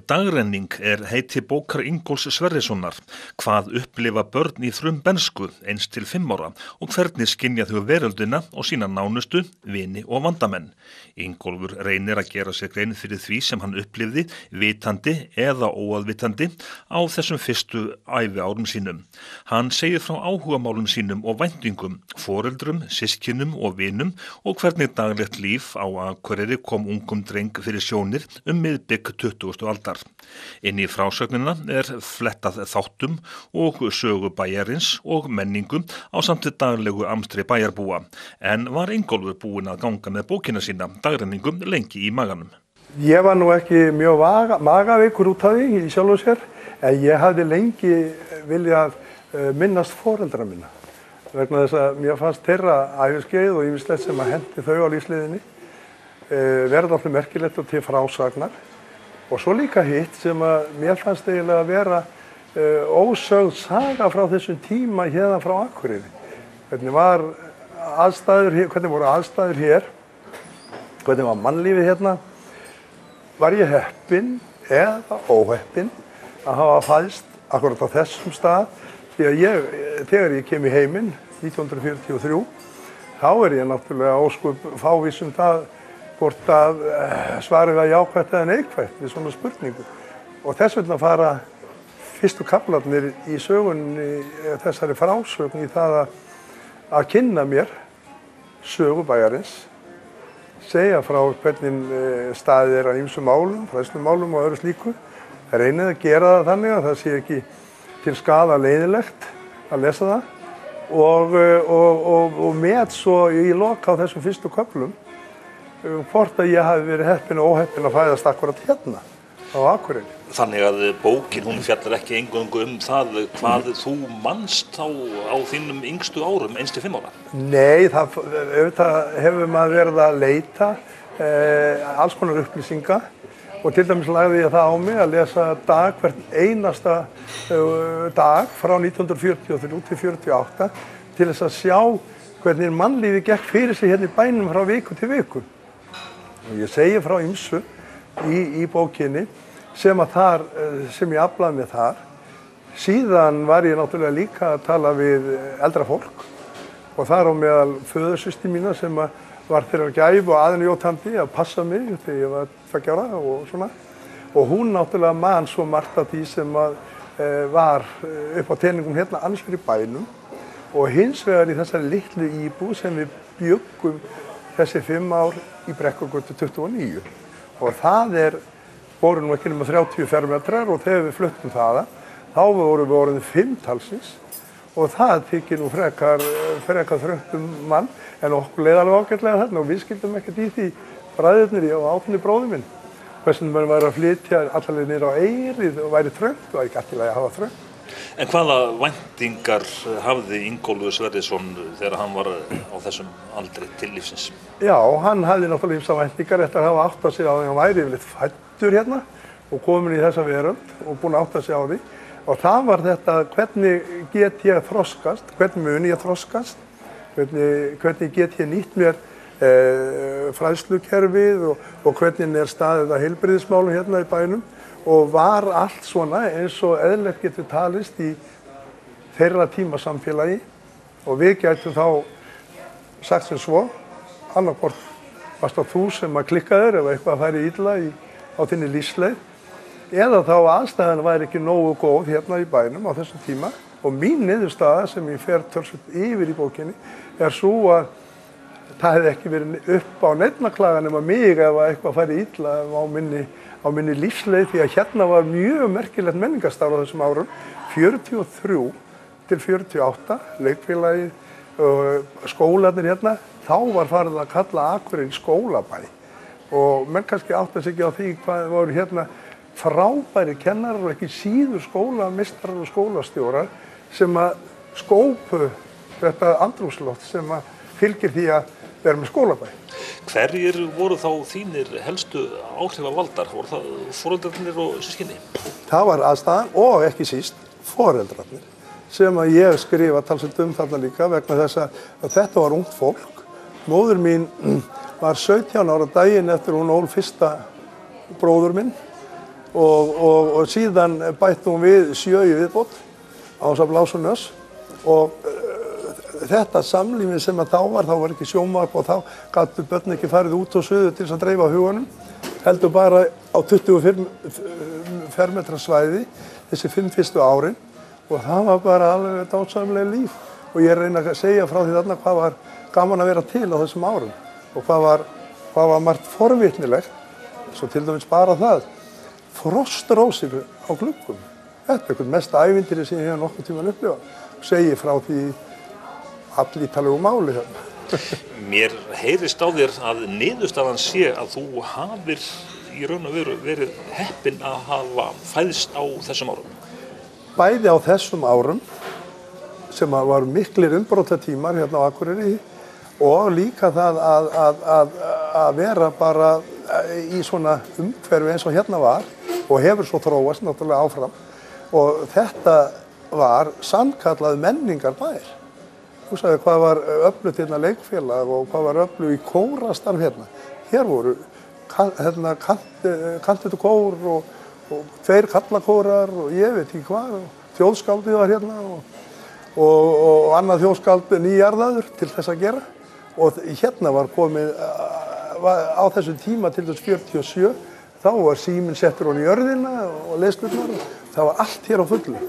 Dagrenning heiti bókar Ingólfs Sverrissonar. Hvað upplifa börn í frumbensku 1 til 5 ára og hvernig skynja þau veröldina og sína nánustu, vini og vandamenn. Ingólfur reynir að gera sér grein fyrir því sem hann upplifði, vitandi eða óaðvitandi, á þessum fyrstu æviárum sínum. Hann segir frá áhugamálum sínum og væntingum, foreldrum, systkinum og vinum og hvernig daglegt líf á Akureyri kom ungum dreng fyrir sjónir miðbik 20. aldar. Inn í frásögnina flettað þáttum og sögu bæjarins og menningu ásamt daglegu amstri bæjarbúa. En var Ingólfur búinn að ganga með bókina sína, Dagrenningum, lengi í maganum? Ég var nú ekki mjög magaveikur út af því í sjálfu sér, en ég hafði lengi viljað minnast foreldra minna. Vegna þess að mér fannst þeirra æviskeið og ýmislegt sem að henti þau á lífsleiðinni verða alltaf merkilegt og til frásagnar. Og svo líka hitt sem að mér fannst eiginlega að vera ósögð saga frá þessum tíma hérna frá Akureyri. Hvernig voru aðstæður hér, hvernig var mannlífið hérna. Var ég heppinn eða óheppinn að hafa fæðst akkurat á þessum stað? Því að þegar ég kem í heiminn 1943, þá ég náttúrulega óskup fávís það hvort að svarið var jákvætt eða neikvætt við svona spurningu. Og þess vegna fara fyrstu kaflarnir í sögunni, þessari frásögn í það að kynna mér sögu bæjarins, segja frá hvernig staðið að ýmsum málum, fræðslumálum og öðru slíku. Reynið að gera það þannig að það sé ekki til skaða leiðilegt að lesa það og met svo í lok á þessum fyrstu köflum hvort að ég hafi verið heppinn og óheppinn að fæðast akkurat hérna á Akureyri. Þannig að bókin hún fjallar ekki eingöngu það hvað þú manst á þínum yngstu árum 1 til 5 ára? Nei, auðvitað hefur maður verið að leita alls konar upplýsinga og til dæmis lagði ég það á mig að lesa hvert einasta dag frá 1943 til 48 til þess að sjá hvernig mannlífið gekk fyrir sig hérna í bænum frá viku til viku. Og ég segi frá ýmsu í bókinni sem ég aflaði með þar. Síðan var ég náttúrulega líka að tala við eldra fólk og þar á meðal föðursystir mína sem var þeirra gæfu og aðnjótandi að passa mig þegar ég var 2 ára og svona. Og hún náttúrulega man svo margt af því sem var upp á teningum hérna annars fyrir bænum og hins vegar í þessari litlu íbúð sem við bjuggum þessi 5 ár í Brekkugötu 29. Og það voru nú ekki nema 30 fermetrar og þegar við fluttum þaðan, þá vorum við orðin 5 talsins og það þykir nú frekar þröngt mann en okkur leið alveg ágætlega þarna og við skildum ekkert í því bræðurnir og Árni bróðir minn. Hvernig maður væri að flytja allavega niður á Eyrið og væri þröngt og ekki alltaf að hafa þröngt. En hvaða væntingar hafði Ingólfur Sverrisson þegar hann var á þessum aldri til lífsins? Já, hann hafði náttúrulega ýmsar væntingar eftir að hafa áttað sig á því að hann væri yfirleitt fæddur hérna og komin í þessa veröld og búinn að átta sig á því. Og það var þetta, hvernig get ég þroskast, hvernig mun ég þroskast, hvernig get ég nýtt mér fræðslukerfið og hvernig staðið að heilbrigðismálum hérna í bænum. Og var allt svona eins og eðlilegt getur talist í þeirra tímasamfélagi og við gætum þá sagt sem svo, annarkvort varst það þú sem að klikka þér ef eitthvað færi illa á þinni lífsleið eða þá aðstæðan væri ekki nógu góð hérna í bænum á þessum tíma og mín niðurstaða sem ég fer tölsvöld yfir í bókinni svo að það hefði ekki verið upp á nefnaklaga nema mig ef eitthvað færi illa á minni lífsleið því að hérna var mjög merkilegt menningarstarf á þessum árum, 43 til 48, leikfélagið, skólarnir hérna, þá var farið að kalla Akureyri skólabæ og menn kannski átta sig ekki á því hvað voru hérna frábæri kennarar og ekki síður skólameistarar og skólastjórar sem að skópu þetta andrúmsloft sem að fylgir því að vera með skólabæ. Hverjir voru þá þínir helstu áhrifavaldar? Voru það foreldrarnir og systkini? Það var aðstæðan og ekki síst foreldrarnir sem að ég skrifa talsvert þarna líka vegna þess að þetta var ungt fólk. Móðir mín var 17 ára daginn eftir hún ól fyrsta bróður minn og síðan bættum við 7 í viðbót á þess að blása nös og þetta samlífi sem að þá var ekki sjónvarp og þá gátu börn ekki farið út og suður til þess að dreifa huganum, heldur bara á 25 fermetra svæði þessi 5 fyrstu árin og það var bara alveg dásamlega líf og ég reyna að segja frá því þarna hvað var gaman að vera til á þessum árum og hvað var margt forvitnilegt, svo til dæmis bara það, frostrósir á gluggum. Þetta er eitthvað mesta ævintýri sem ég hef nokkuð tímann upplifað og segi frá því allítalegu máli hérna. Mér heyrist á þér að niðurstaðan sé að þú hafir í raun og veru verið heppinn að hafa fæðst á þessum árum. Bæði á þessum árum sem var miklir umbrotatímar hérna á Akureyri og líka það að vera bara í svona umhverfi eins og hérna var og hefur svo þróast náttúrulega áfram og þetta var sannkallað menningarbær. Þú sagði hvað var öflugt hérna leikfélag og hvað var öflugt í kórastarf hérna. Hér voru kantötukór og 2 kallakórar og ég veit ekki hvað og þjóðskáldið var hérna og annað þjóðskáld nýjarðaður til þess að gera og hérna var komið á þessum tíma til þess 47 þá var síminn settur ofan í jörðina og leiðslurnar það var allt hér á fullu.